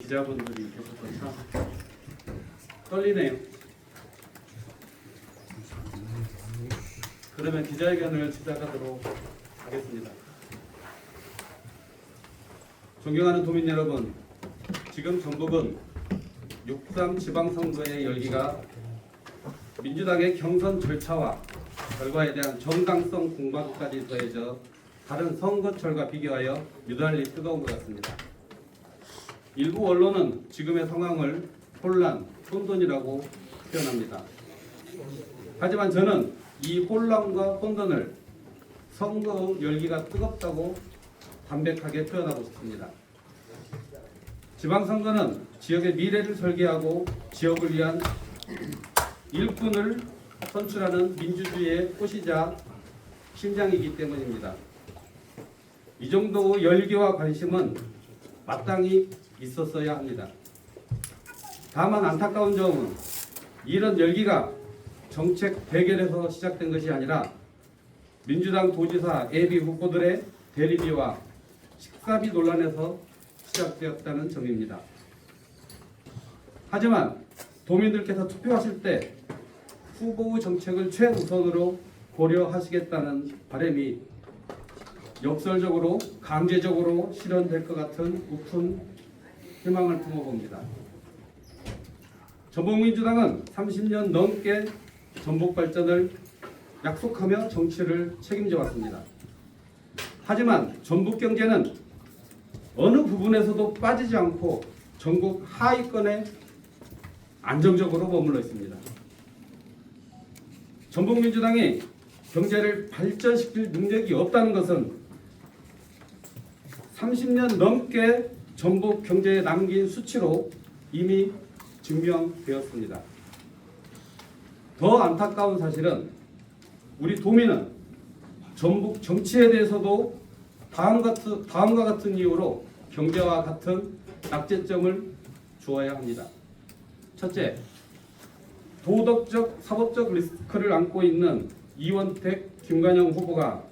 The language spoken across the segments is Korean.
기자분들이 계셔서 참 떨리네요. 그러면 기자회견을 시작하도록 하겠습니다. 존경하는 도민 여러분, 지금 전북은 6.3 지방선거의 열기가 민주당의 경선 절차와 결과에 대한 정당성 공방까지 더해져 다른 선거철과 비교하여 유달리 뜨거운 것 같습니다. 일부 언론은 지금의 상황을 혼란, 혼돈이라고 표현합니다. 하지만 저는 이 혼란과 혼돈을 선거 열기가 뜨겁다고 담백하게 표현하고 싶습니다. 지방선거는 지역의 미래를 설계하고 지역을 위한 일꾼을 선출하는 민주주의의 꽃이자 심장이기 때문입니다. 이 정도 열기와 관심은 마땅히 있었어야 합니다. 다만 안타까운 점은 이런 열기가 정책 대결에서 시작된 것이 아니라 민주당 도지사 예비 후보들의 대리비와 식사비 논란에서 시작되었다는 점입니다. 하지만 도민들께서 투표하실 때 후보의 정책을 최우선으로 고려하시겠다는 바람이 역설적으로 강제적으로 실현될 것 같은 높은 희망을 품어봅니다. 전북민주당은 30년 넘게 전북 발전을 약속하며 정치를 책임져 왔습니다. 하지만 전북 경제는 어느 부분에서도 빠지지 않고 전국 하위권에 안정적으로 머물러 있습니다. 전북민주당이 경제를 발전시킬 능력이 없다는 것은 30년 넘게 전북 경제에 남긴 수치로 이미 증명되었습니다. 더 안타까운 사실은 우리 도민은 전북 정치에 대해서도 다음과 같은 이유로 경제와 같은 낙제점을 주어야 합니다. 첫째, 도덕적, 사법적 리스크를 안고 있는 이원택, 김관영 후보가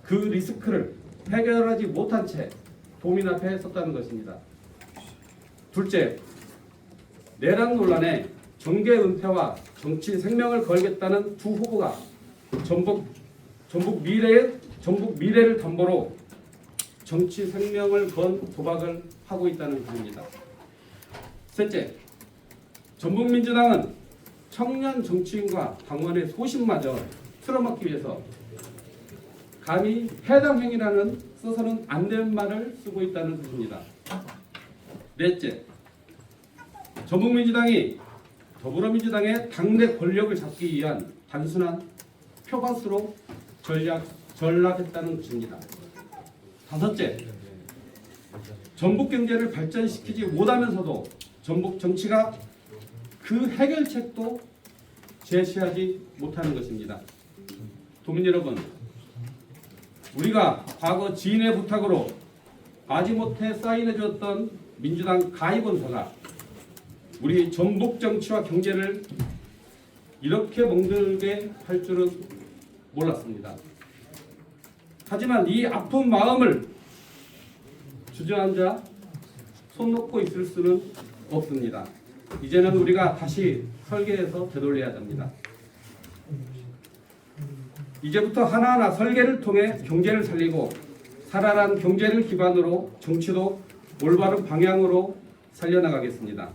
그 리스크를 해결하지 못한 채 도민 앞에 섰다는 것입니다. 둘째, 내란 논란에 정계 은폐와 정치 생명을 걸겠다는 두 후보가 전북 미래를 담보로 정치 생명을 건 도박을 하고 있다는 것입니다. 셋째, 전북민주당은 청년 정치인과 당원의 소신마저 틀어막기 위해서 감히 해당 행위라는 써서는 안 되는 말을 쓰고 있다는 것입니다. 넷째, 전북민주당이 더불어민주당의 당내 권력을 잡기 위한 단순한 표밭으로 전락했다는 것입니다. 다섯째, 전북 경제를 발전시키지 못하면서도 전북 정치가 그 해결책도 제시하지 못하는 것입니다. 도민 여러분, 우리가 과거 지인의 부탁으로 마지못해 사인해 주었던 민주당 가입원서가 우리 전북 정치와 경제를 이렇게 멍들게 할 줄은 몰랐습니다. 하지만 이 아픈 마음을 주저앉아 손 놓고 있을 수는 없습니다. 이제는 우리가 다시 설계해서 되돌려야 됩니다. 이제부터 하나하나 설계를 통해 경제를 살리고 살아난 경제를 기반으로 정치도 올바른 방향으로 살려나가겠습니다.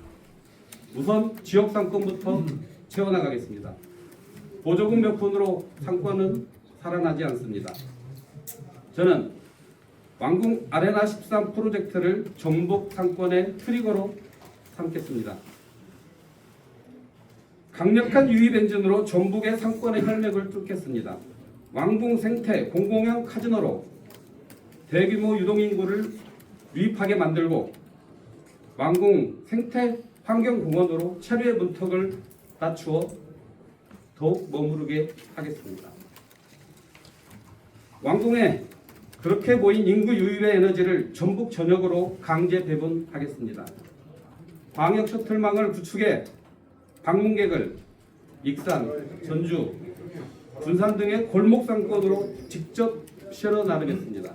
우선 지역 상권부터 채워나가겠습니다. 보조금 몇 푼으로 상권은 살아나지 않습니다. 저는 왕궁 아레나 13 프로젝트를 전북 상권의 트리거로 삼겠습니다. 강력한 유입 엔진으로 전북의 상권의 혈맥을 뚫겠습니다. 왕궁 생태 공공형 카지노로 대규모 유동인구를 유입하게 만들고 왕궁 생태 환경공원으로 체류의 문턱을 낮추어 더욱 머무르게 하겠습니다. 왕궁에 그렇게 모인 인구 유입의 에너지를 전북 전역으로 강제 배분하겠습니다. 광역 셔틀망을 구축해 방문객을 익산, 전주, 군산 등의 골목 상권으로 직접 실어 나르겠습니다.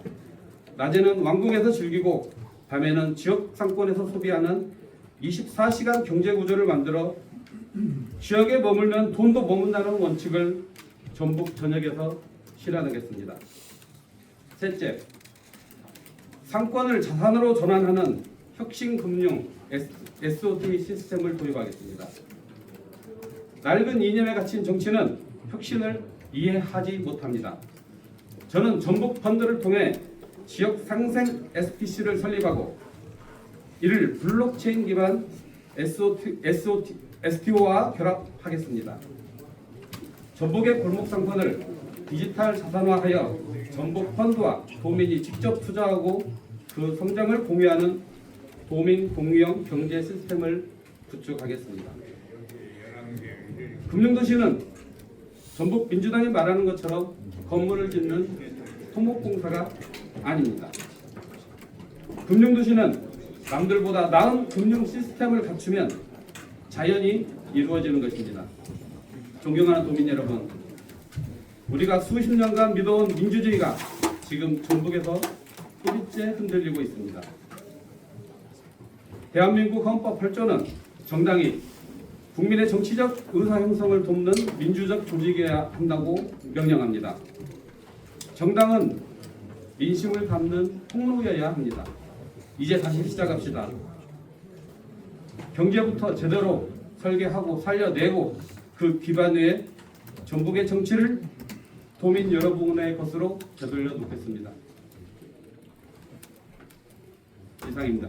낮에는 왕궁에서 즐기고 밤에는 지역 상권에서 소비하는 24시간 경제 구조를 만들어 지역에 머물면 돈도 머문다는 원칙을 전북 전역에서 실현하겠습니다. 셋째, 상권을 자산으로 전환하는 혁신금융 SOT 시스템을 도입하겠습니다. 낡은 이념에 갇힌 정치는 혁신을 이해하지 못합니다. 저는 전북 펀드를 통해 지역 상생 SPC를 설립하고 이를 블록체인 기반 STO와 결합하겠습니다. 전북의 골목 상권을 디지털 자산화하여 전북 펀드와 도민이 직접 투자하고 그 성장을 공유하는 도민 공유형 경제 시스템을 구축하겠습니다. 금융도시는 전북 민주당이 말하는 것처럼 건물을 짓는 토목공사가 아닙니다. 금융도시는 남들보다 나은 금융 시스템을 갖추면 자연히 이루어지는 것입니다. 존경하는 도민 여러분, 우리가 수십 년간 믿어온 민주주의가 지금 전북에서 뿌리째 흔들리고 있습니다. 대한민국 헌법 8조는 정당이 국민의 정치적 의사 형성을 돕는 민주적 조직이어야 한다고 명령합니다. 정당은 민심을 담는 통로여야 합니다. 이제 다시 시작합시다. 경제부터 제대로 설계하고 살려내고 그 기반 위에 전북의 정치를 도민 여러분의 것으로 되돌려 놓겠습니다. 이상입니다.